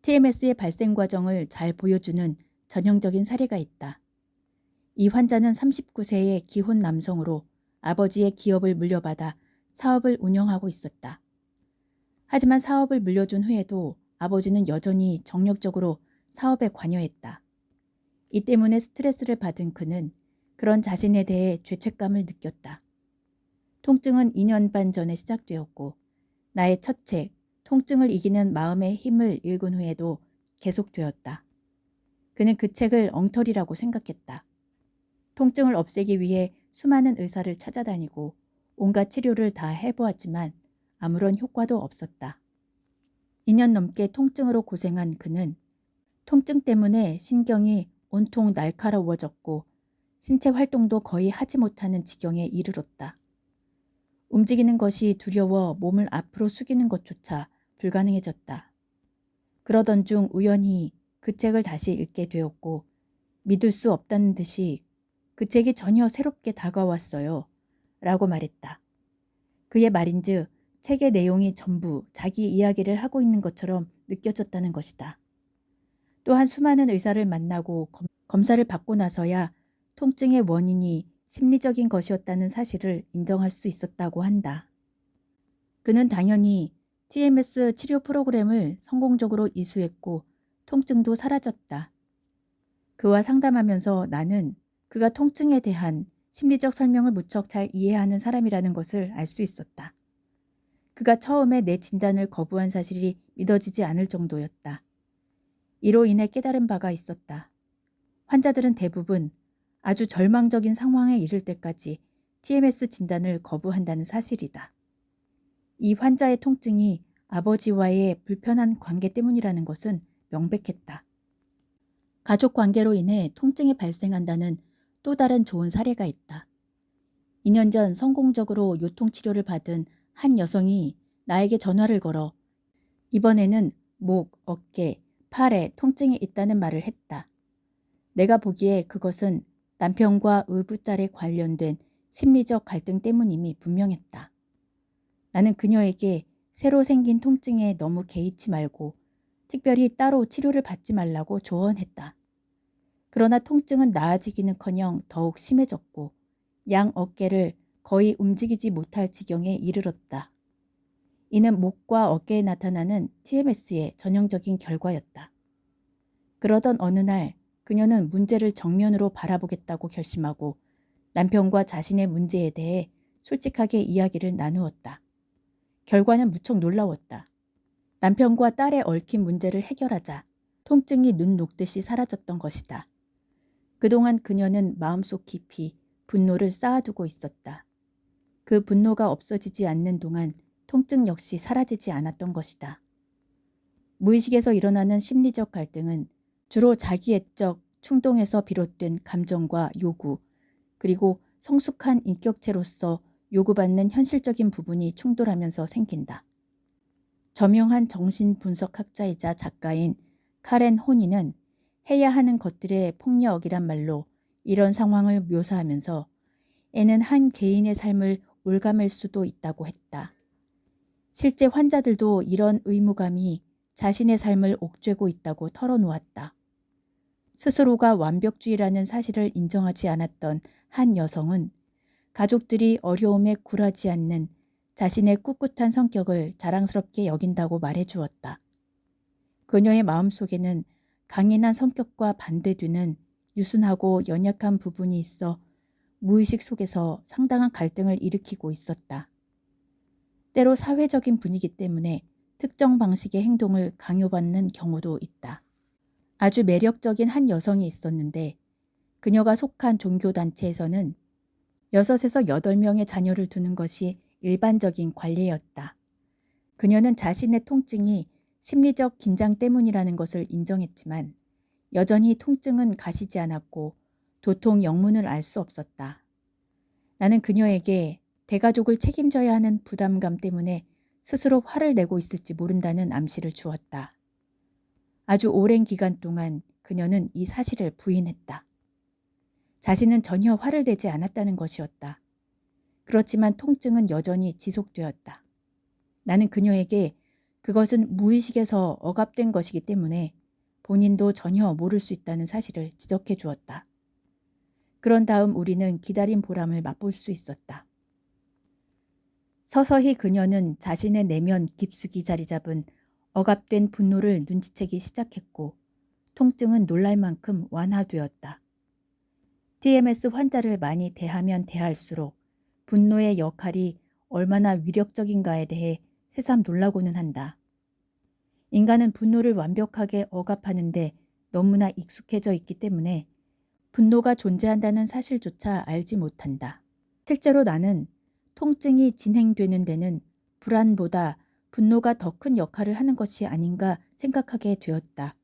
TMS의 발생 과정을 잘 보여주는 전형적인 사례가 있다. 이 환자는 39세의 기혼 남성으로 아버지의 기업을 물려받아 사업을 운영하고 있었다. 하지만 사업을 물려준 후에도 아버지는 여전히 정력적으로 사업에 관여했다. 이 때문에 스트레스를 받은 그는 그런 자신에 대해 죄책감을 느꼈다. 통증은 2년 반 전에 시작되었고 나의 첫 책, 통증을 이기는 마음의 힘을 읽은 후에도 계속되었다. 그는 그 책을 엉터리라고 생각했다. 통증을 없애기 위해 수많은 의사를 찾아다니고 온갖 치료를 다 해보았지만 아무런 효과도 없었다. 2년 넘게 통증으로 고생한 그는 통증 때문에 신경이 온통 날카로워졌고 신체 활동도 거의 하지 못하는 지경에 이르렀다. 움직이는 것이 두려워 몸을 앞으로 숙이는 것조차 불가능해졌다. 그러던 중 우연히 그 책을 다시 읽게 되었고 믿을 수 없다는 듯이 그 책이 전혀 새롭게 다가왔어요. 라고 말했다. 그의 말인즉 책의 내용이 전부 자기 이야기를 하고 있는 것처럼 느껴졌다는 것이다. 또한 수많은 의사를 만나고 검사를 받고 나서야 통증의 원인이 심리적인 것이었다는 사실을 인정할 수 있었다고 한다. 그는 당연히 TMS 치료 프로그램을 성공적으로 이수했고 통증도 사라졌다. 그와 상담하면서 나는 그가 통증에 대한 심리적 설명을 무척 잘 이해하는 사람이라는 것을 알 수 있었다. 그가 처음에 내 진단을 거부한 사실이 믿어지지 않을 정도였다. 이로 인해 깨달은 바가 있었다. 환자들은 대부분 아주 절망적인 상황에 이를 때까지 TMS 진단을 거부한다는 사실이다. 이 환자의 통증이 아버지와의 불편한 관계 때문이라는 것은 명백했다. 가족 관계로 인해 통증이 발생한다는 또 다른 좋은 사례가 있다. 2년 전 성공적으로 요통치료를 받은 한 여성이 나에게 전화를 걸어 이번에는 목, 어깨, 팔에 통증이 있다는 말을 했다. 내가 보기에 그것은 남편과 의붓딸에 관련된 심리적 갈등 때문임이 분명했다. 나는 그녀에게 새로 생긴 통증에 너무 개의치 말고 특별히 따로 치료를 받지 말라고 조언했다. 그러나 통증은 나아지기는커녕 더욱 심해졌고 양 어깨를 거의 움직이지 못할 지경에 이르렀다. 이는 목과 어깨에 나타나는 TMS의 전형적인 결과였다. 그러던 어느 날 그녀는 문제를 정면으로 바라보겠다고 결심하고 남편과 자신의 문제에 대해 솔직하게 이야기를 나누었다. 결과는 무척 놀라웠다. 남편과 딸의 얽힌 문제를 해결하자 통증이 눈 녹듯이 사라졌던 것이다. 그동안 그녀는 마음속 깊이 분노를 쌓아두고 있었다. 그 분노가 없어지지 않는 동안 통증 역시 사라지지 않았던 것이다. 무의식에서 일어나는 심리적 갈등은 주로 자기애적 충동에서 비롯된 감정과 요구, 그리고 성숙한 인격체로서 요구받는 현실적인 부분이 충돌하면서 생긴다. 저명한 정신분석학자이자 작가인 카렌 호니는 해야 하는 것들의 폭력이란 말로 이런 상황을 묘사하면서 애는 한 개인의 삶을 올가맬 수도 있다고 했다. 실제 환자들도 이런 의무감이 자신의 삶을 옥죄고 있다고 털어놓았다. 스스로가 완벽주의라는 사실을 인정하지 않았던 한 여성은 가족들이 어려움에 굴하지 않는 자신의 꿋꿋한 성격을 자랑스럽게 여긴다고 말해주었다. 그녀의 마음속에는 강인한 성격과 반대되는 유순하고 연약한 부분이 있어 무의식 속에서 상당한 갈등을 일으키고 있었다. 때로 사회적인 분위기 때문에 특정 방식의 행동을 강요받는 경우도 있다. 아주 매력적인 한 여성이 있었는데 그녀가 속한 종교단체에서는 6에서 8명의 자녀를 두는 것이 일반적인 관례였다. 그녀는 자신의 통증이 심리적 긴장 때문이라는 것을 인정했지만 여전히 통증은 가시지 않았고 도통 영문을 알 수 없었다. 나는 그녀에게 대가족을 책임져야 하는 부담감 때문에 스스로 화를 내고 있을지 모른다는 암시를 주었다. 아주 오랜 기간 동안 그녀는 이 사실을 부인했다. 자신은 전혀 화를 내지 않았다는 것이었다. 그렇지만 통증은 여전히 지속되었다. 나는 그녀에게 그것은 무의식에서 억압된 것이기 때문에 본인도 전혀 모를 수 있다는 사실을 지적해 주었다. 그런 다음 우리는 기다린 보람을 맛볼 수 있었다. 서서히 그녀는 자신의 내면 깊숙이 자리 잡은 억압된 분노를 눈치채기 시작했고 통증은 놀랄 만큼 완화되었다. TMS 환자를 많이 대하면 대할수록 분노의 역할이 얼마나 위력적인가에 대해 새삼 놀라고는 한다. 인간은 분노를 완벽하게 억압하는데 너무나 익숙해져 있기 때문에 분노가 존재한다는 사실조차 알지 못한다. 실제로 나는 통증이 진행되는 데는 불안보다 분노가 더 큰 역할을 하는 것이 아닌가 생각하게 되었다.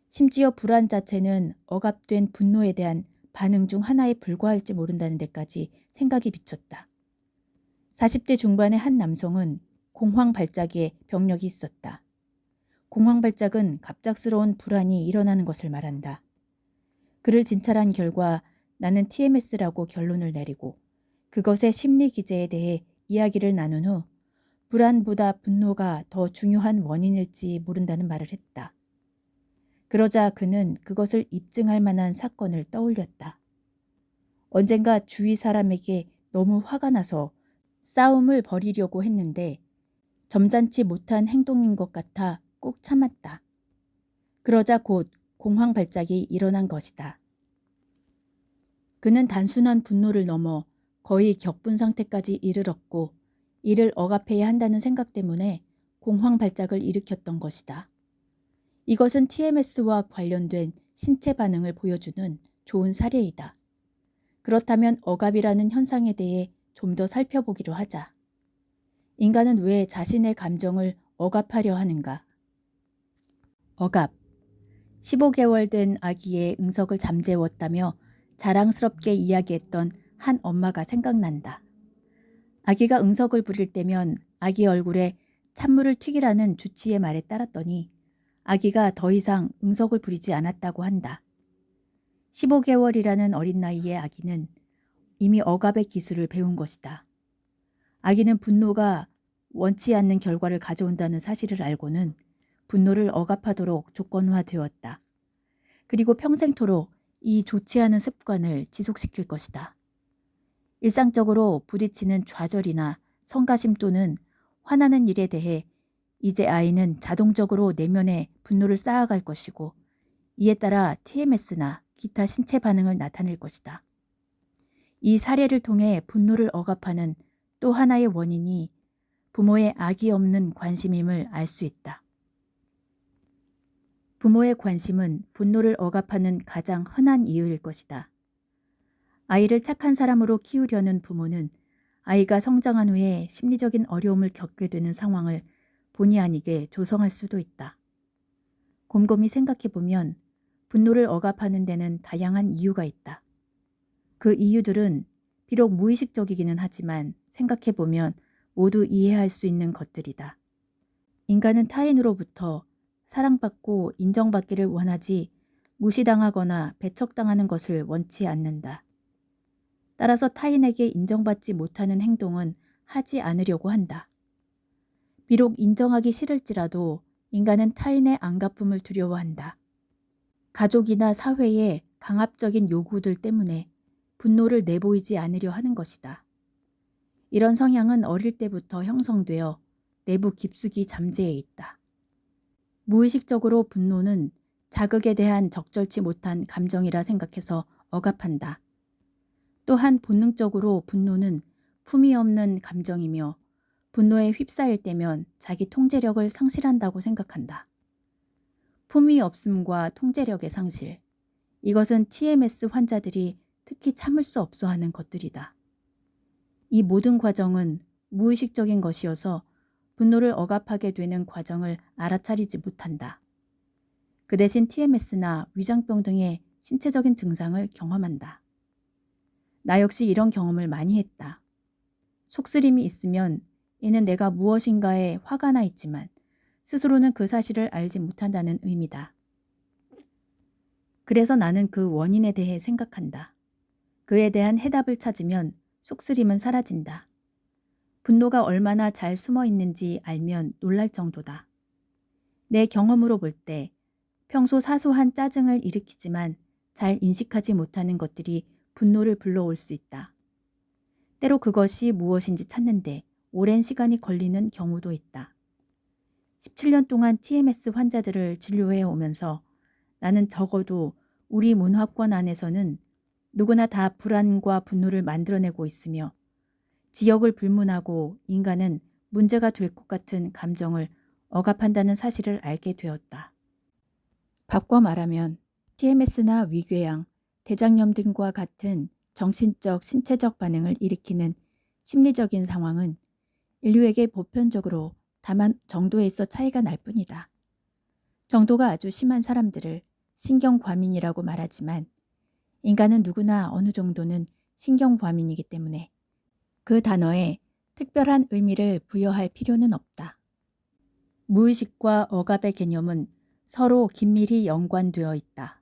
심지어 불안 자체는 억압된 분노에 대한 반응 중 하나에 불과할지 모른다는 데까지 생각이 미쳤다. 40대 중반의 한 남성은 공황 발작에 병력이 있었다. 공황 발작은 갑작스러운 불안이 일어나는 것을 말한다. 그를 진찰한 결과 나는 TMS라고 결론을 내리고 그것의 심리 기제에 대해 이야기를 나눈 후 불안보다 분노가 더 중요한 원인일지 모른다는 말을 했다. 그러자 그는 그것을 입증할 만한 사건을 떠올렸다. 언젠가 주위 사람에게 너무 화가 나서 싸움을 벌이려고 했는데 점잖지 못한 행동인 것 같아 꾹 참았다. 그러자 곧 공황 발작이 일어난 것이다. 그는 단순한 분노를 넘어 거의 격분 상태까지 이르렀고 이를 억압해야 한다는 생각 때문에 공황 발작을 일으켰던 것이다. 이것은 TMS와 관련된 신체 반응을 보여주는 좋은 사례이다. 그렇다면 억압이라는 현상에 대해 좀 더 살펴보기로 하자. 인간은 왜 자신의 감정을 억압하려 하는가? 억압. 15개월 된 아기의 응석을 잠재웠다며 자랑스럽게 이야기했던 한 엄마가 생각난다. 아기가 응석을 부릴 때면 아기 얼굴에 찬물을 튀기라는 주치의 말에 따랐더니 아기가 더 이상 응석을 부리지 않았다고 한다. 15개월이라는 어린 나이의 아기는 이미 억압의 기술을 배운 것이다. 아기는 분노가 원치 않는 결과를 가져온다는 사실을 알고는 분노를 억압하도록 조건화되었다. 그리고 평생토록 이 좋지 않은 습관을 지속시킬 것이다. 일상적으로 부딪히는 좌절이나 성가심 또는 화나는 일에 대해 이제 아이는 자동적으로 내면에 분노를 쌓아갈 것이고 이에 따라 TMS나 기타 신체 반응을 나타낼 것이다. 이 사례를 통해 분노를 억압하는 또 하나의 원인이 부모의 악의 없는 관심임을 알 수 있다. 부모의 관심은 분노를 억압하는 가장 흔한 이유일 것이다. 아이를 착한 사람으로 키우려는 부모는 아이가 성장한 후에 심리적인 어려움을 겪게 되는 상황을 본의 아니게 조성할 수도 있다. 곰곰이 생각해보면 분노를 억압하는 데는 다양한 이유가 있다. 그 이유들은 비록 무의식적이기는 하지만 생각해보면 모두 이해할 수 있는 것들이다. 인간은 타인으로부터 사랑받고 인정받기를 원하지 무시당하거나 배척당하는 것을 원치 않는다. 따라서 타인에게 인정받지 못하는 행동은 하지 않으려고 한다. 비록 인정하기 싫을지라도 인간은 타인의 안갚음을 두려워한다. 가족이나 사회의 강압적인 요구들 때문에 분노를 내보이지 않으려 하는 것이다. 이런 성향은 어릴 때부터 형성되어 내부 깊숙이 잠재해 있다. 무의식적으로 분노는 자극에 대한 적절치 못한 감정이라 생각해서 억압한다. 또한 본능적으로 분노는 품위 없는 감정이며 분노에 휩싸일 때면 자기 통제력을 상실한다고 생각한다. 품위 없음과 통제력의 상실. 이것은 TMS 환자들이 특히 참을 수 없어 하는 것들이다. 이 모든 과정은 무의식적인 것이어서 분노를 억압하게 되는 과정을 알아차리지 못한다. 그 대신 TMS나 위장병 등의 신체적인 증상을 경험한다. 나 역시 이런 경험을 많이 했다. 속쓰림이 있으면 이는 내가 무엇인가에 화가 나 있지만 스스로는 그 사실을 알지 못한다는 의미다. 그래서 나는 그 원인에 대해 생각한다. 그에 대한 해답을 찾으면 속쓰림은 사라진다. 분노가 얼마나 잘 숨어 있는지 알면 놀랄 정도다. 내 경험으로 볼 때 평소 사소한 짜증을 일으키지만 잘 인식하지 못하는 것들이 분노를 불러올 수 있다. 때로 그것이 무엇인지 찾는데 오랜 시간이 걸리는 경우도 있다. 17년 동안 TMS 환자들을 진료해 오면서 나는 적어도 우리 문화권 안에서는 누구나 다 불안과 분노를 만들어내고 있으며 지역을 불문하고 인간은 문제가 될 것 같은 감정을 억압한다는 사실을 알게 되었다. 바꿔 말하면 TMS나 위궤양, 대장염 등과 같은 정신적, 신체적 반응을 일으키는 심리적인 상황은 인류에게 보편적으로 다만 정도에 있어 차이가 날 뿐이다. 정도가 아주 심한 사람들을 신경과민이라고 말하지만 인간은 누구나 어느 정도는 신경과민이기 때문에 그 단어에 특별한 의미를 부여할 필요는 없다. 무의식과 억압의 개념은 서로 긴밀히 연관되어 있다.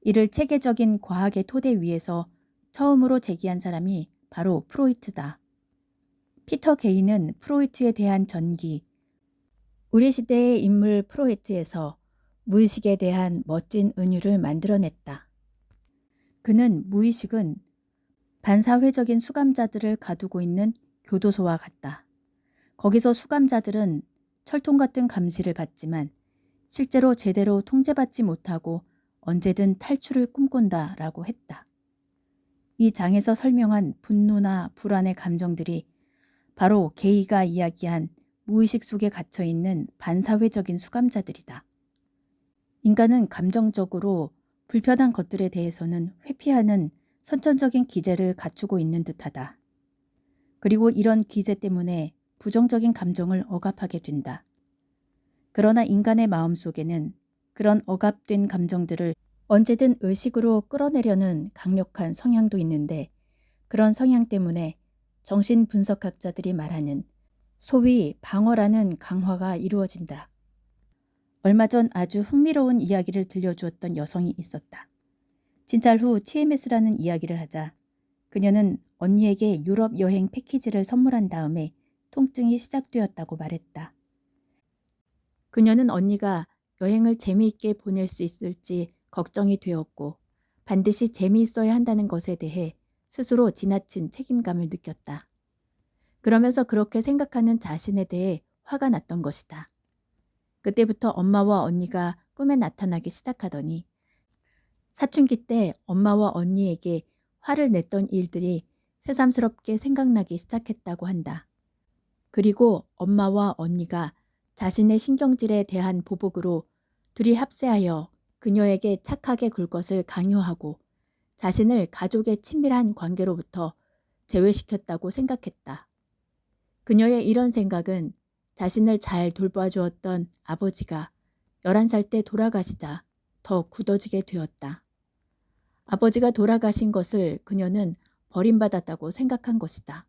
이를 체계적인 과학의 토대 위에서 처음으로 제기한 사람이 바로 프로이트다. 피터 게이는 프로이트에 대한 전기, 우리 시대의 인물 프로이트에서 무의식에 대한 멋진 은유를 만들어냈다. 그는 무의식은 반사회적인 수감자들을 가두고 있는 교도소와 같다. 거기서 수감자들은 철통 같은 감시를 받지만 실제로 제대로 통제받지 못하고 언제든 탈출을 꿈꾼다라고 했다. 이 장에서 설명한 분노나 불안의 감정들이 바로 게이가 이야기한 무의식 속에 갇혀있는 반사회적인 수감자들이다. 인간은 감정적으로 불편한 것들에 대해서는 회피하는 선천적인 기제를 갖추고 있는 듯하다. 그리고 이런 기제 때문에 부정적인 감정을 억압하게 된다. 그러나 인간의 마음속에는 그런 억압된 감정들을 언제든 의식으로 끌어내려는 강력한 성향도 있는데 그런 성향 때문에 정신분석학자들이 말하는 소위 방어라는 강화가 이루어진다. 얼마 전 아주 흥미로운 이야기를 들려주었던 여성이 있었다. 진찰 후 TMS라는 이야기를 하자 그녀는 언니에게 유럽 여행 패키지를 선물한 다음에 통증이 시작되었다고 말했다. 그녀는 언니가 여행을 재미있게 보낼 수 있을지 걱정이 되었고 반드시 재미있어야 한다는 것에 대해 스스로 지나친 책임감을 느꼈다. 그러면서 그렇게 생각하는 자신에 대해 화가 났던 것이다. 그때부터 엄마와 언니가 꿈에 나타나기 시작하더니 사춘기 때 엄마와 언니에게 화를 냈던 일들이 새삼스럽게 생각나기 시작했다고 한다. 그리고 엄마와 언니가 자신의 신경질에 대한 보복으로 둘이 합세하여 그녀에게 착하게 굴 것을 강요하고 자신을 가족의 친밀한 관계로부터 제외시켰다고 생각했다. 그녀의 이런 생각은 자신을 잘 돌봐주었던 아버지가 11살 때 돌아가시자 더 굳어지게 되었다. 아버지가 돌아가신 것을 그녀는 버림받았다고 생각한 것이다.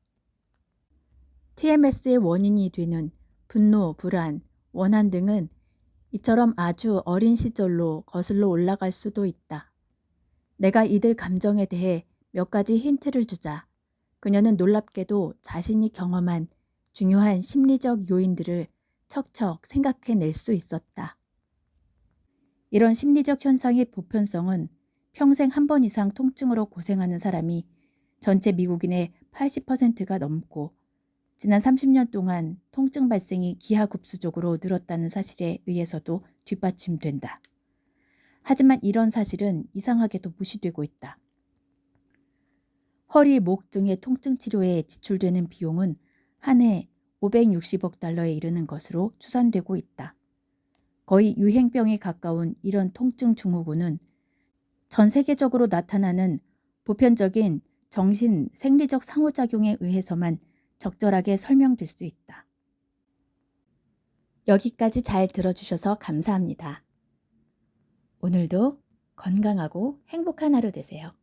TMS의 원인이 되는 분노, 불안, 원한 등은 이처럼 아주 어린 시절로 거슬러 올라갈 수도 있다. 내가 이들 감정에 대해 몇 가지 힌트를 주자 그녀는 놀랍게도 자신이 경험한 중요한 심리적 요인들을 척척 생각해낼 수 있었다. 이런 심리적 현상의 보편성은 평생 한 번 이상 통증으로 고생하는 사람이 전체 미국인의 80%가 넘고 지난 30년 동안 통증 발생이 기하급수적으로 늘었다는 사실에 의해서도 뒷받침된다. 하지만 이런 사실은 이상하게도 무시되고 있다. 허리, 목 등의 통증 치료에 지출되는 비용은 한 해 560억 달러에 이르는 것으로 추산되고 있다. 거의 유행병에 가까운 이런 통증 증후군은 전 세계적으로 나타나는 보편적인 정신, 생리적 상호작용에 의해서만 적절하게 설명될 수 있다. 여기까지 잘 들어주셔서 감사합니다. 오늘도 건강하고 행복한 하루 되세요.